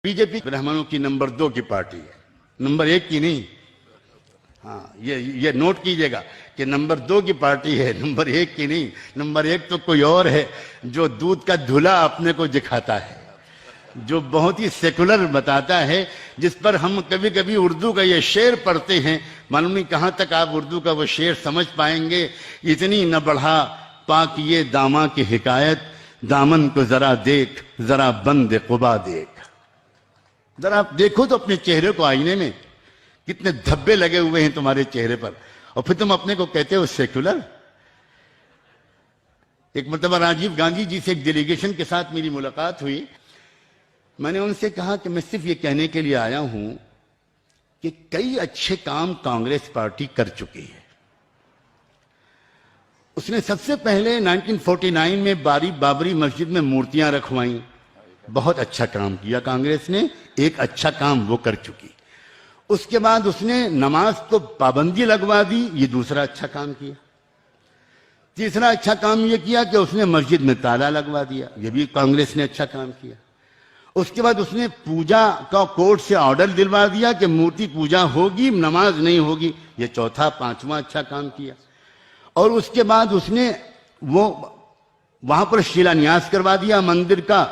B J پی برہمنوں کی number 2 کی party ہے، نمبر 1 کی نہیں. ہاں یہ نوٹ کیجئے گا کہ نمبر 2 کی پارٹی ہے، نمبر 1 کی نہیں. نمبر 1 تو کوئی اور ہے جو دودھ کا دھلا اپنے کو دکھاتا ہے، جو بہت ہی سیکولر بتاتا ہے، جس پر ہم کبھی کبھی اردو کا یہ شعر پڑھتے ہیں. معلوم نہیں کہاں تک آپ اردو کا وہ شعر سمجھ پائیں گے. اتنی نہ بڑھا پاک یہ داماں کی حکایت، دامن کو ذرا دیکھ ذرا بند قبا دیکھ. ذرا آپ دیکھو تو اپنے چہرے کو آئینے میں، کتنے دھبے لگے ہوئے ہیں تمہارے چہرے پر، اور پھر تم اپنے کو کہتے ہو سیکولر. ایک مرتبہ راجیو گاندھی جی سے ایک ڈیلیگیشن کے ساتھ میری ملاقات ہوئی. میں نے ان سے کہا کہ میں صرف یہ کہنے کے لیے آیا ہوں کہ کئی اچھے کام کانگریس پارٹی کر چکی ہے. اس نے سب سے پہلے 1949 میں بابری مسجد میں مورتیاں رکھوائیں، بہت اچھا کام کیا کانگریس نے، ایک اچھا کام وہ کر چکی. اس کے بعد اس نے نماز کو پابندی لگوا دی، یہ دوسرا اچھا کام کیا. تیسرا اچھا کام یہ کیا کہ اس نے مسجد میں تالا لگوا دیا، یہ بھی کانگریس نے اچھا کام کیا. اس کے بعد اس نے پوجا کا کورٹ سے آرڈر دلوا دیا کہ مورتی پوجا ہوگی، نماز نہیں ہوگی، یہ چوتھا پانچواں اچھا کام کیا. اور اس کے بعد اس نے وہاں پر شیلا نیاس کروا دیا مندر کا،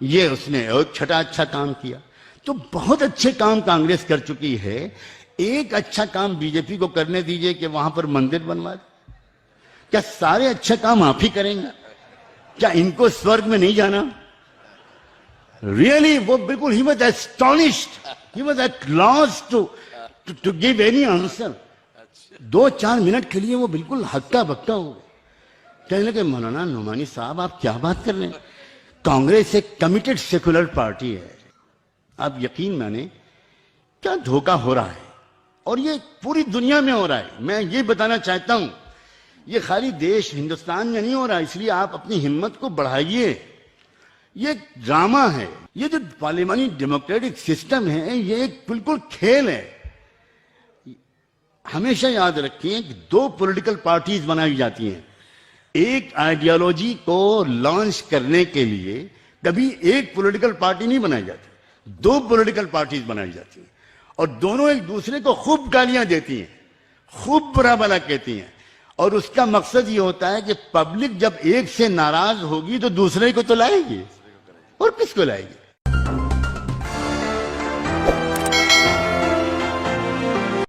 یہ اس نے ایک چھٹا اچھا کام کیا. تو بہت اچھے کام کانگریس کر چکی ہے. ایک اچھا کام بی جے پی کو کرنے دیجئے کہ وہاں پر مندر بنوا دے. کیا سارے اچھے کام آپ ہی کریں گے؟ کیا ان کو سورگ میں نہیں جانا؟ ریئلی وہ بالکل he was astonished, he was at loss to give any answer. 2-4 minute کے لیے وہ بالکل ہکا بکا ہو گئے. کہنے لگے مولانا نعمانی صاحب آپ کیا بات کر رہے ہیں؟ کانگریس ایک کمیٹڈ سیکولر پارٹی ہے. آپ یقین مانیں کیا دھوکہ ہو رہا ہے، اور یہ پوری دنیا میں ہو رہا ہے. میں یہ بتانا چاہتا ہوں یہ خالی دیش ہندوستان میں نہیں ہو رہا، اس لیے آپ اپنی ہمت کو بڑھائیے. یہ ڈرامہ ہے. یہ جو پارلیمانی ڈیموکریٹک سسٹم ہے یہ ایک بالکل کھیل ہے. ہمیشہ یاد رکھیں کہ 2 پولیٹیکل پارٹیز بنائی جاتی ہیں. ایک آئیڈیالوجی کو لانچ کرنے کے لیے کبھی ایک پولیٹیکل پارٹی نہیں بنائی جاتی، 2 پولیٹیکل پارٹیز بنائی جاتی ہیں، اور دونوں ایک دوسرے کو خوب گالیاں دیتی ہیں، خوب برا بھلا کہتی ہیں. اور اس کا مقصد یہ ہوتا ہے کہ پبلک جب ایک سے ناراض ہوگی تو دوسرے کو تو لائے گی، اور کس کو لائے گی؟